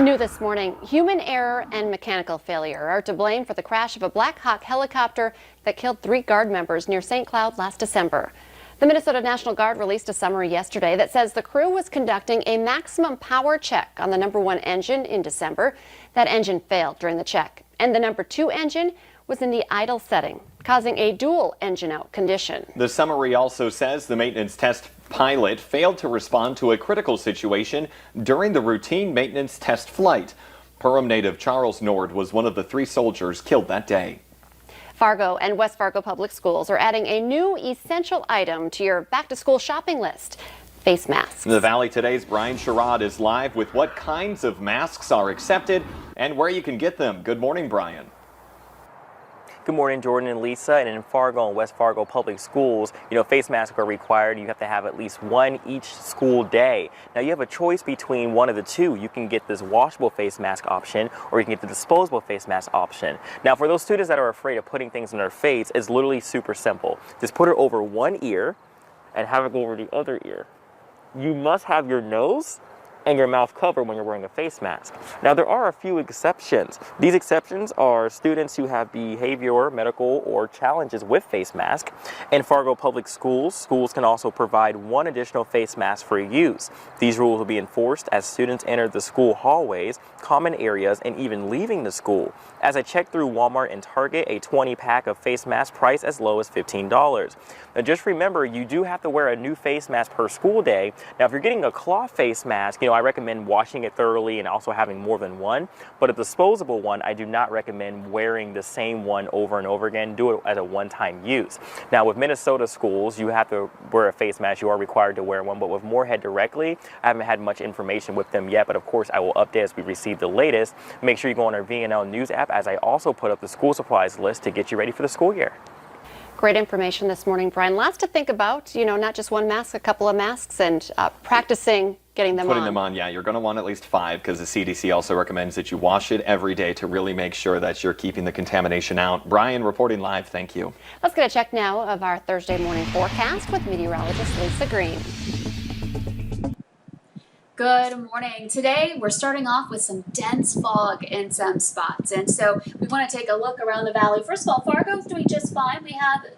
New this morning, human error and mechanical failure are to blame for the crash of a Black Hawk helicopter that killed 3 Guard members near St. Cloud last December. The Minnesota National Guard released a summary yesterday that says the crew was conducting a maximum power check on the number 1 engine in December. That engine failed during the check, and the number 2 engine was in the idle setting, causing a dual engine out condition. The summary also says the maintenance test pilot failed to respond to a critical situation during the routine maintenance test flight. Perham native Charles Nord was one of the 3 soldiers killed that day. Fargo and West Fargo Public Schools are adding a new essential item to your back-to-school shopping list: face masks. The Valley Today's Brian Sherrod is live with what kinds of masks are accepted and where you can get them. Good morning, Brian. Good morning, Jordan and Lisa. And in Fargo and West Fargo Public Schools, face masks are required. You have to have at least one each school day. Now, you have a choice between one of the two. You can get this washable face mask option, or you can get the disposable face mask option. Now, for those students that are afraid of putting things in their face, it's literally super simple. Just put it over one ear and have it go over the other ear. You must have your nose and your mouth covered when you're wearing a face mask. Now, there are a few exceptions. These exceptions are students who have behavior, medical, or challenges with face mask. In Fargo Public Schools, schools can also provide 1 additional face mask for use. These rules will be enforced as students enter the school hallways, common areas, and even leaving the school. As I checked through Walmart and Target, a 20-pack of face masks priced as low as $15. Now, just remember, you do have to wear a new face mask per school day. Now, if you're getting a cloth face mask, I recommend washing it thoroughly and also having more than one. But a disposable one, I do not recommend wearing the same one over and over again. Do it as a one-time use. Now, with Minnesota schools, you have to wear a face mask. You are required to wear one. But with Moorhead directly, I haven't had much information with them yet. But of course, I will update as we receive the latest. Make sure you go on our VNL News app, as I also put up the school supplies list to get you ready for the school year. Great information this morning, Brian. Lots to think about, not just one mask, a couple of masks, and practicing getting them on. Putting them on, yeah. You're going to want at least 5, because the CDC also recommends that you wash it every day to really make sure that you're keeping the contamination out. Brian, reporting live. Thank you. Let's get a check now of our Thursday morning forecast with meteorologist Lisa Green. Good morning. Today we're starting off with some dense fog in some spots, and so we want to take a look around the valley. First of all, Fargo's doing just fine.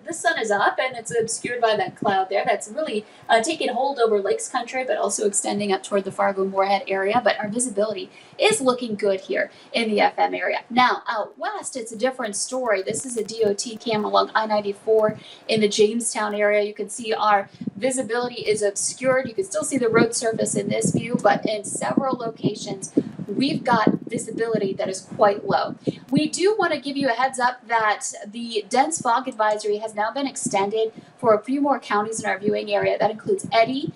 The sun is up and it's obscured by that cloud there that's really taking hold over Lakes Country, but also extending up toward the Fargo-Moorhead area. But our visibility is looking good here in the FM area. Now out west, it's a different story. This is a DOT cam along I-94 in the Jamestown area. You can see our visibility is obscured. You can still see the road surface in this view, but in several locations we've got visibility that is quite low. We do want to give you a heads up that the dense fog advisory has now been extended for a few more counties in our viewing area. That includes Eddy,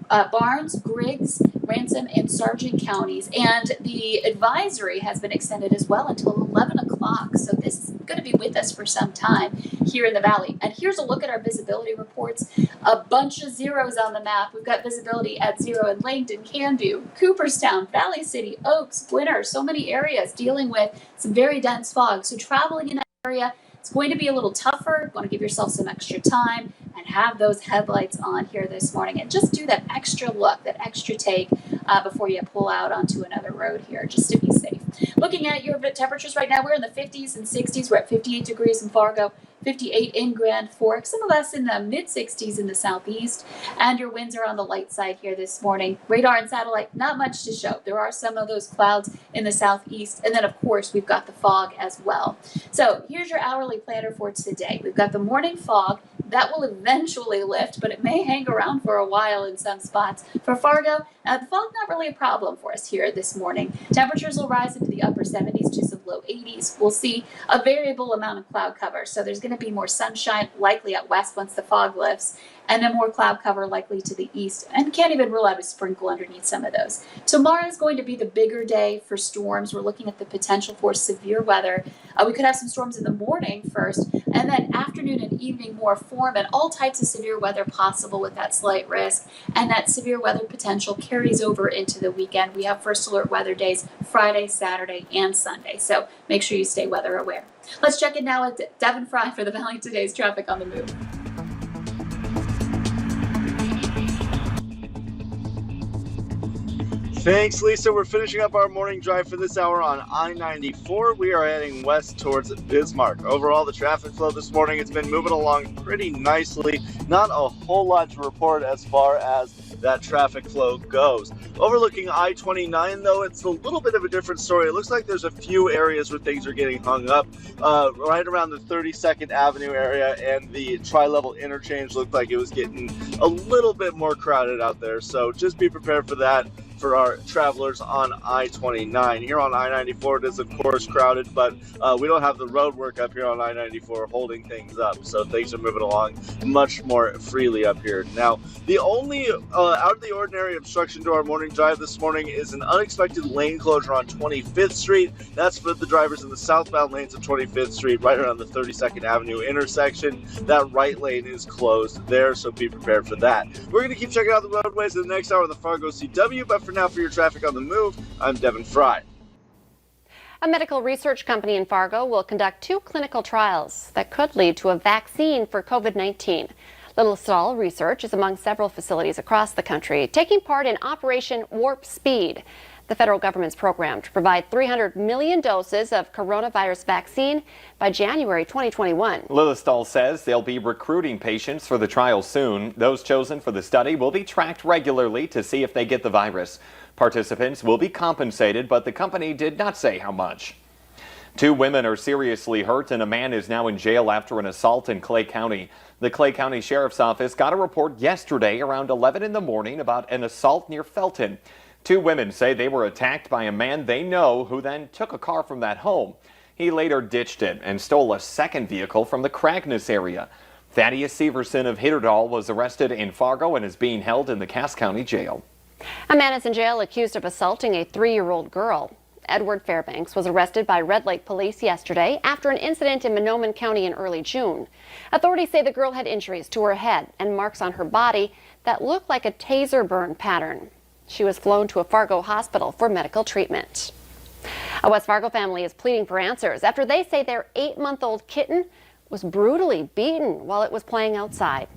Barnes, Griggs, Ransom, and Sargent counties, and the advisory has been extended as well until 11 o'clock. So this is going to be with us for some time here in the valley. And here's a look at our visibility reports. A bunch of zeros on the map. We've got visibility at 0 in Langdon, Candu, Cooperstown, Valley City, Oaks, Winter. So many areas dealing with some very dense fog. So traveling in that area, it's going to be a little tougher. You want to give yourself some extra time and have those headlights on here this morning, and just do that extra look, that extra take before you pull out onto another road here, just to be safe. Looking at your temperatures right now, we're in the 50s and 60s. We're at 58 degrees in Fargo, 58 in Grand Forks, some of us in the mid-60s in the southeast, and your winds are on the light side here this morning. Radar and satellite, not much to show. There are some of those clouds in the southeast, and then of course we've got the fog as well. So here's your hourly planner for today. We've got the morning fog. That will eventually lift, but it may hang around for a while in some spots. For Fargo, the fog not really a problem for us here this morning. Temperatures will rise into the upper 70s to some low 80s. We'll see a variable amount of cloud cover, so there's going to be more sunshine likely out west once the fog lifts, and then more cloud cover likely to the east, and can't even rule out a sprinkle underneath some of those. Tomorrow is going to be the bigger day for storms. We're looking at the potential for severe weather. We could have some storms in the morning first, and then afternoon and evening more form, and all types of severe weather possible with that slight risk. And that severe weather potential carries over into the weekend. We have first alert weather days Friday, Saturday, and Sunday. So make sure you stay weather aware. Let's check in now with Devin Fry for the Valley Today's traffic on the move. Thanks, Lisa. We're finishing up our morning drive for this hour on I-94. We are heading west towards Bismarck. Overall, the traffic flow this morning, it's been moving along pretty nicely. Not a whole lot to report as far as that traffic flow goes. Overlooking I-29, though, it's a little bit of a different story. It looks like there's a few areas where things are getting hung up. Right around the 32nd Avenue area and the tri-level interchange looked like it was getting a little bit more crowded out there. So just be prepared for that for our travelers on I-29. Here on I-94, it is, of course, crowded, but we don't have the road work up here on I-94 holding things up, so things are moving along much more freely up here. Now, the only out-of-the-ordinary obstruction to our morning drive this morning is an unexpected lane closure on 25th Street. That's for the drivers in the southbound lanes of 25th Street, right around the 32nd Avenue intersection. That right lane is closed there, so be prepared for that. We're going to keep checking out the roadways in the next hour of the Fargo CW, but for now, for your traffic on the move, I'm Devin Fry. A medical research company in Fargo will conduct 2 clinical trials that could lead to a vaccine for COVID-19. Little Stall Research is among several facilities across the country taking part in Operation Warp Speed, the federal government's program to provide 300 million doses of coronavirus vaccine by January 2021. Lillistal says they'll be recruiting patients for the trial soon. Those chosen for the study will be tracked regularly to see if they get the virus. Participants will be compensated, but the company did not say how much. 2 women are seriously hurt and a man is now in jail after an assault in Clay County. The Clay County Sheriff's Office got a report yesterday around 11 in the morning about an assault near Felton. 2 women say they were attacked by a man they know who then took a car from that home. He later ditched it and stole a second vehicle from the Cragness area. Thaddeus Severson of Hitterdal was arrested in Fargo and is being held in the Cass County Jail. A man is in jail accused of assaulting a 3-year-old girl. Edward Fairbanks was arrested by Red Lake Police yesterday after an incident in Monoman County in early June. Authorities say the girl had injuries to her head and marks on her body that looked like a taser burn pattern. She was flown to a Fargo hospital for medical treatment. A West Fargo family is pleading for answers after they say their 8-month-old kitten was brutally beaten while it was playing outside.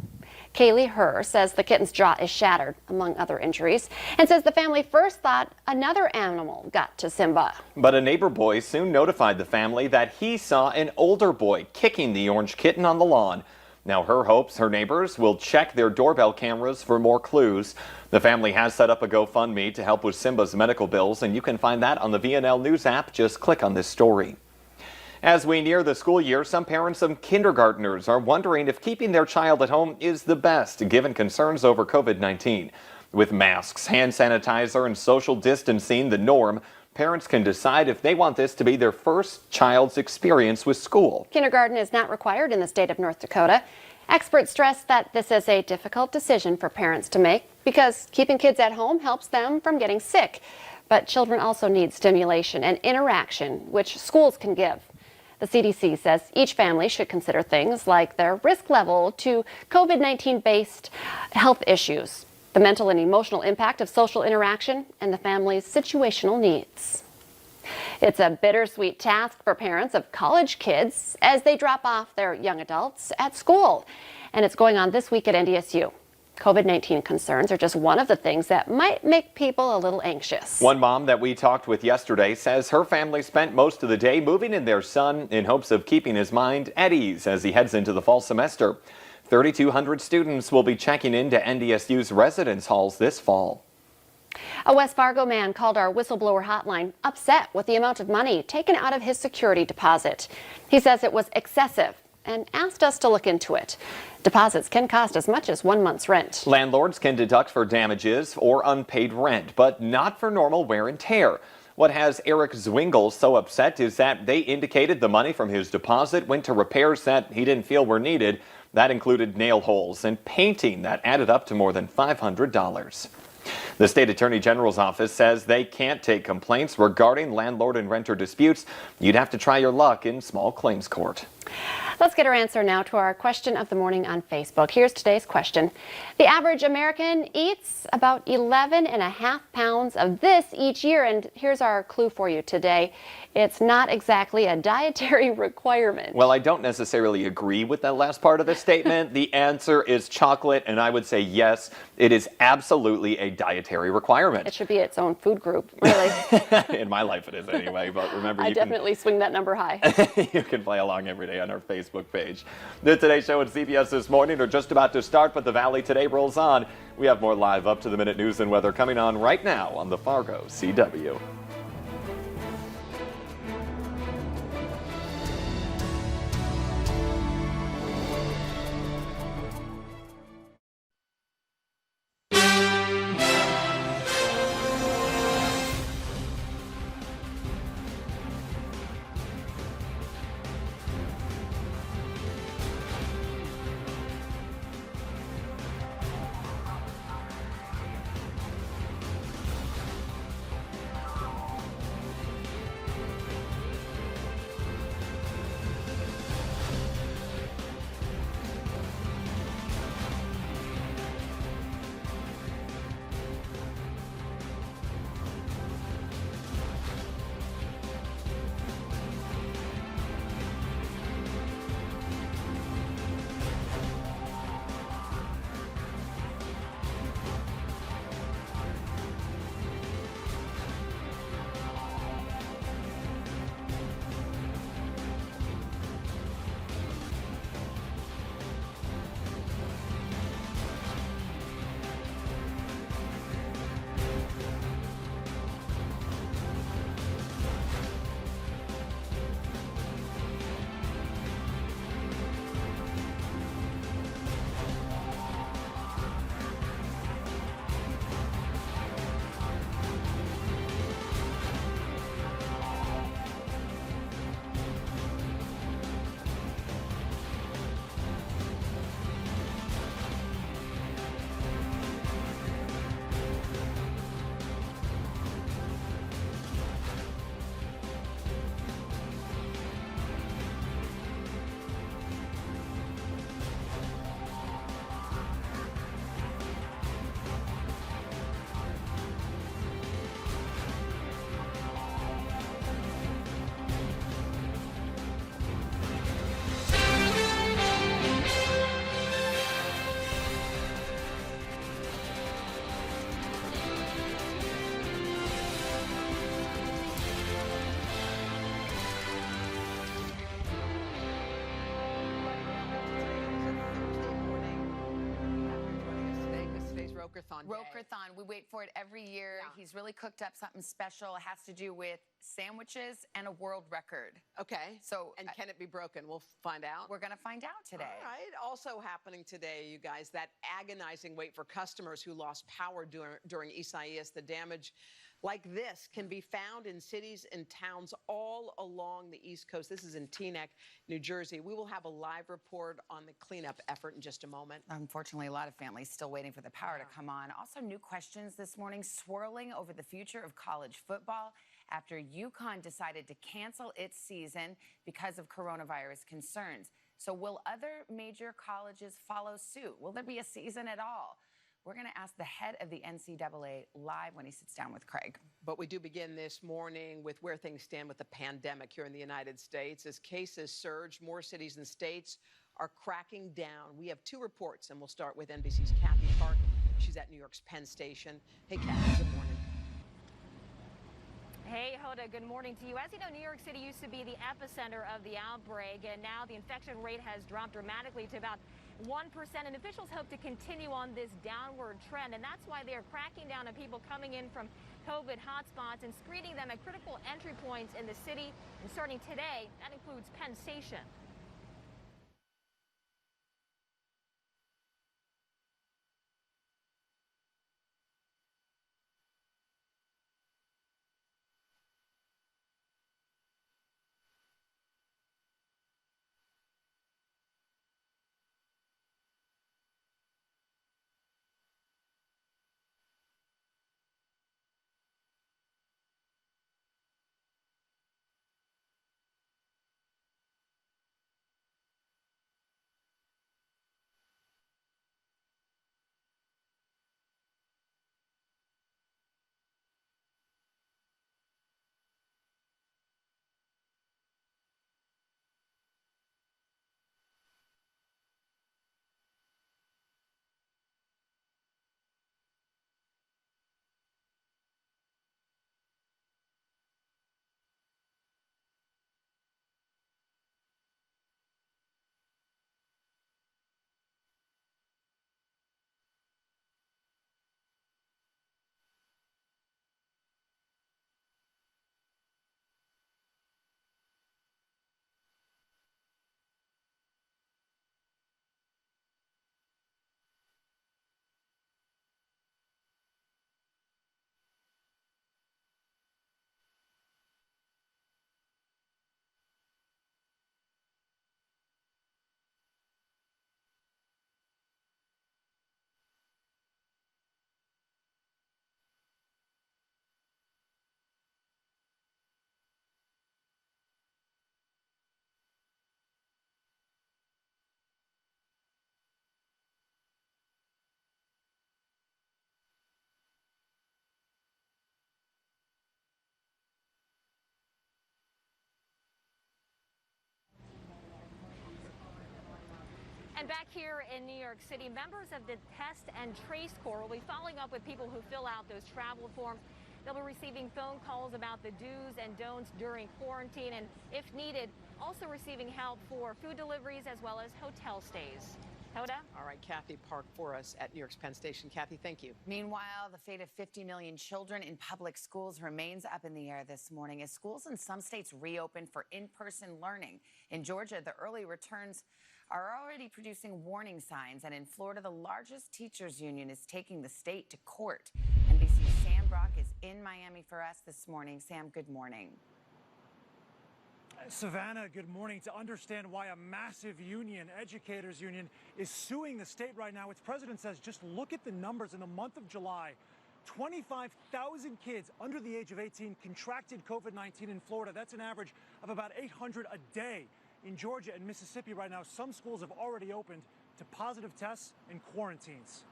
Kaylee Herr says the kitten's jaw is shattered, among other injuries, and says the family first thought another animal got to Simba. But a neighbor boy soon notified the family that he saw an older boy kicking the orange kitten on the lawn. Now Herr hopes her neighbors will check their doorbell cameras for more clues. The family has set up a GoFundMe to help with Simba's medical bills, and you can find that on the VNL News app. Just click on this story. As we near the school year, some parents of kindergartners are wondering if keeping their child at home is the best, given concerns over COVID-19. With masks, hand sanitizer, and social distancing the norm, parents can decide if they want this to be their first child's experience with school. Kindergarten is not required in the state of North Dakota. Experts stress that this is a difficult decision for parents to make because keeping kids at home helps them from getting sick. But children also need stimulation and interaction, which schools can give. The CDC says each family should consider things like their risk level to COVID-19 based health issues, the mental and emotional impact of social interaction, and the family's situational needs. It's a bittersweet task for parents of college kids as they drop off their young adults at school. And it's going on this week at NDSU. COVID-19 concerns are just one of the things that might make people a little anxious. One mom that we talked with yesterday says her family spent most of the day moving in their son in hopes of keeping his mind at ease as he heads into the fall semester. 3,200 students will be checking into NDSU's residence halls this fall. A West Fargo man called our whistleblower hotline upset with the amount of money taken out of his security deposit. He says it was excessive and asked us to look into it. Deposits can cost as much as 1 month's rent. Landlords can deduct for damages or unpaid rent, but not for normal wear and tear. What has Eric Zwingle so upset is that they indicated the money from his deposit went to repairs that he didn't feel were needed. That included nail holes and painting that added up to more than $500. The state attorney general's office says they can't take complaints regarding landlord and renter disputes. You'd have to try your luck in small claims court. Let's get our answer now to our question of the morning on Facebook. Here's today's question. The average American eats about 11.5 pounds of this each year. And here's our clue for you today. It's not exactly a dietary requirement. Well, I don't necessarily agree with that last part of the statement. The answer is chocolate, and I would say yes, it is absolutely a dietary requirement. It should be its own food group, really. In my life it is anyway, but remember I you definitely swing that number high. you can play along every day on our Facebook page. The Today Show at CBS This Morning are just about to start, but the Valley Today rolls on. We have more live up-to-the-minute news and weather coming on right now on the Fargo CW. Roker-thon. Roker-thon. We wait for it every year. Yeah. He's really cooked up something special. It has to do with sandwiches and a world record. Okay. So, and can it be broken? We'll find out. We're going to find out today. All right. Also happening today, you guys, that agonizing wait for customers who lost power during Isaias. The damage like this can be found in cities and towns all along the East Coast. This is in Teaneck, New Jersey. We will have a live report on the cleanup effort in just a moment. Unfortunately, a lot of families still waiting for the power to come on. Also, new questions this morning swirling over the future of college football after UConn decided to cancel its season because of coronavirus concerns. So will other major colleges follow suit? Will there be a season at all? We're going to ask the head of the NCAA live when he sits down with Craig. But we do begin this morning with where things stand with the pandemic here in the United States. As cases surge, more cities and states are cracking down. We have two reports, and we'll start with NBC's Kathy Park. She's at New York's Penn Station. Hey, Kathy, good morning. Hey, Hoda, good morning to you. As you know, New York City used to be the epicenter of the outbreak, and now the infection rate has dropped dramatically to about 1%, and officials hope to continue on this downward trend, and that's why they're cracking down on people coming in from COVID hotspots and screening them at critical entry points in the city. And starting today, that includes Penn Station. And back here in New York City, members of the Test and Trace Corps will be following up with people who fill out those travel forms. They'll be receiving phone calls about the do's and don'ts during quarantine and, if needed, also receiving help for food deliveries as well as hotel stays. Hoda? All right, Kathy Park for us at New York's Penn Station. Kathy, thank you. Meanwhile, the fate of 50 million children in public schools remains up in the air this morning as schools in some states reopen for in-person learning. In Georgia, the early returns are already producing warning signs, and in Florida, the largest teachers union is taking the state to court. NBC's Sam Brock is in Miami for us this morning. Sam, good morning. Savannah, good morning. To understand why a massive union, educators union, is suing the state right now, its president says just look at the numbers. In the month of July, 25,000 kids under the age of 18 contracted COVID-19 in Florida. That's an average of about 800 a day. In Georgia and Mississippi right now, some schools have already opened to positive tests and quarantines.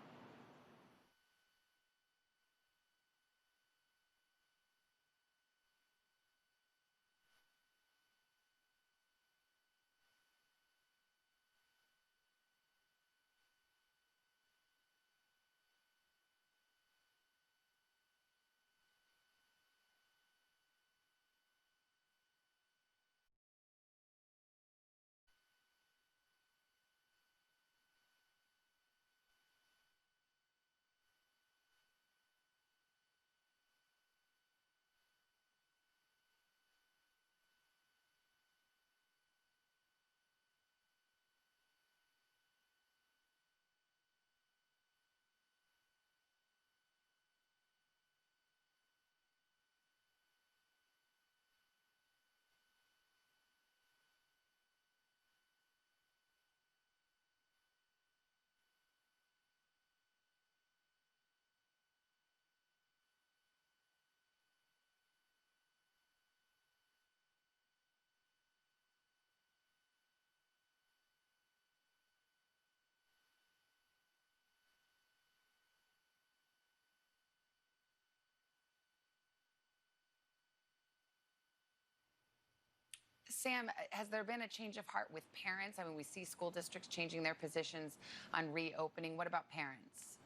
Sam, has there been a change of heart with parents? I mean, we see school districts changing their positions on reopening. What about parents?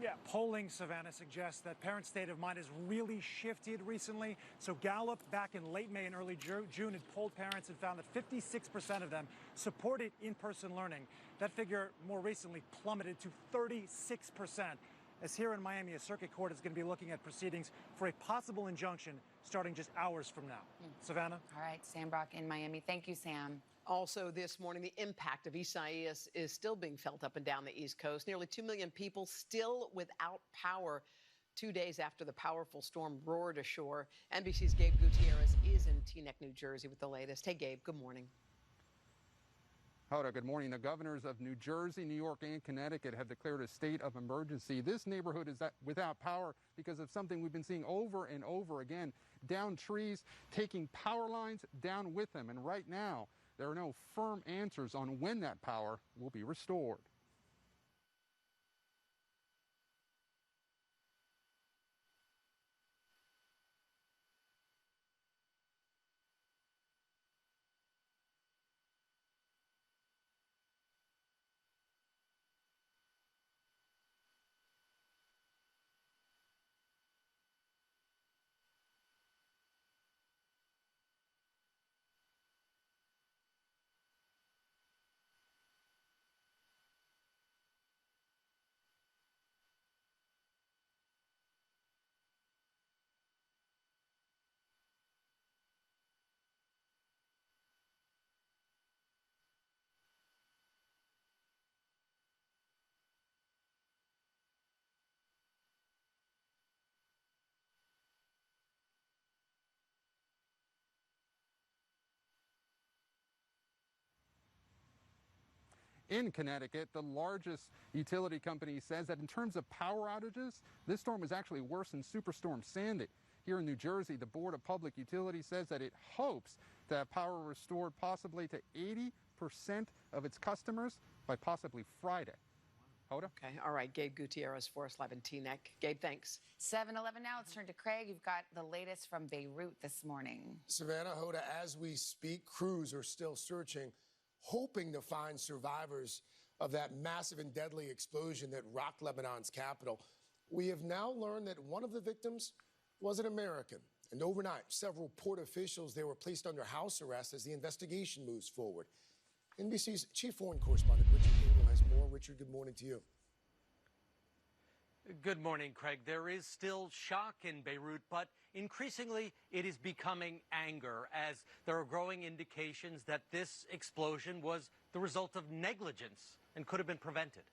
Yeah, polling, Savannah, suggests that parents' state of mind has really shifted recently. So Gallup, back in late May and early June, had polled parents and found that 56% of them supported in-person learning. That figure more recently plummeted to 36%. As here in Miami, a circuit court is going to be looking at proceedings for a possible injunction starting just hours from now. Savannah? All right, Sam Brock in Miami. Thank you, Sam. Also this morning, the impact of Isaias is still being felt up and down the East Coast. Nearly 2 million people still without power 2 days after the powerful storm roared ashore. NBC's Gabe Gutierrez is in Teaneck, New Jersey with the latest. Hey, Gabe, good morning. Hoda, good morning. The governors of New Jersey, New York, and Connecticut have declared a state of emergency. This neighborhood is without power because of something we've been seeing over and over again. Down trees, taking power lines down with them. And right now, there are no firm answers on when that power will be restored. In Connecticut, the largest utility company says that in terms of power outages, this storm was actually worse than Superstorm Sandy. Here in New Jersey, the Board of Public Utilities says that it hopes to have power restored possibly to 80% of its customers by possibly Friday. Hoda? Okay, all right, Gabe Gutierrez for us live in Teaneck. Gabe, thanks. 7-11 now. Let's turn to Craig. You've got the latest from Beirut this morning. Savannah, Hoda, as we speak, crews are still searching hoping to find survivors of that massive and deadly explosion that rocked Lebanon's capital. We have now learned that one of the victims was an American. And overnight, several port officials there were placed under house arrest as the investigation moves forward. NBC's chief foreign correspondent, Richard Engel, has more. Richard, good morning to you. Good morning, Craig. There is still shock in Beirut, but increasingly it is becoming anger as there are growing indications that this explosion was the result of negligence and could have been prevented.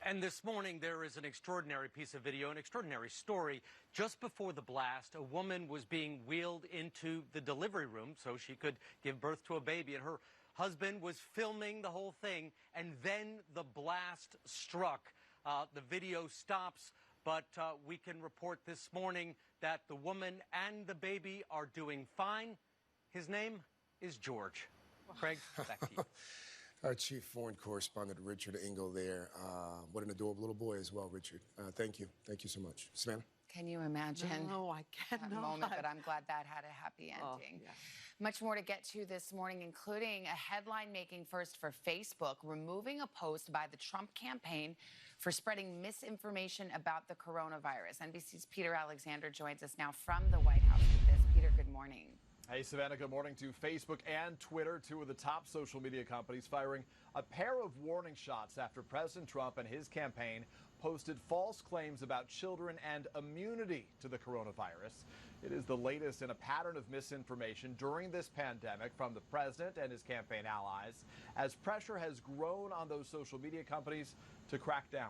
And this morning, there is an extraordinary piece of video, an extraordinary story. Just before the blast, a woman was being wheeled into the delivery room so she could give birth to a baby, and her husband was filming the whole thing, and then the blast struck. The video stops, but we can report this morning that the woman and the baby are doing fine. His name is George. Craig, back to you. Our chief foreign correspondent, Richard Engel, there. What an adorable little boy as well, Richard. Thank you. Thank you so much. Savannah? Can you imagine? No, I cannot. That moment, but I'm glad that had a happy ending. Yeah. Much more to get to this morning, including a headline-making first for Facebook, removing a post by the Trump campaign for spreading misinformation about the coronavirus. NBC's Peter Alexander joins us now from the White House with this. Peter, good morning. Hey, Savannah, good morning. To Facebook and Twitter, two of the top social media companies firing a pair of warning shots after President Trump and his campaign posted false claims about children and immunity to the coronavirus. It is the latest in a pattern of misinformation during this pandemic from the president and his campaign allies, as pressure has grown on those social media companies to crack down.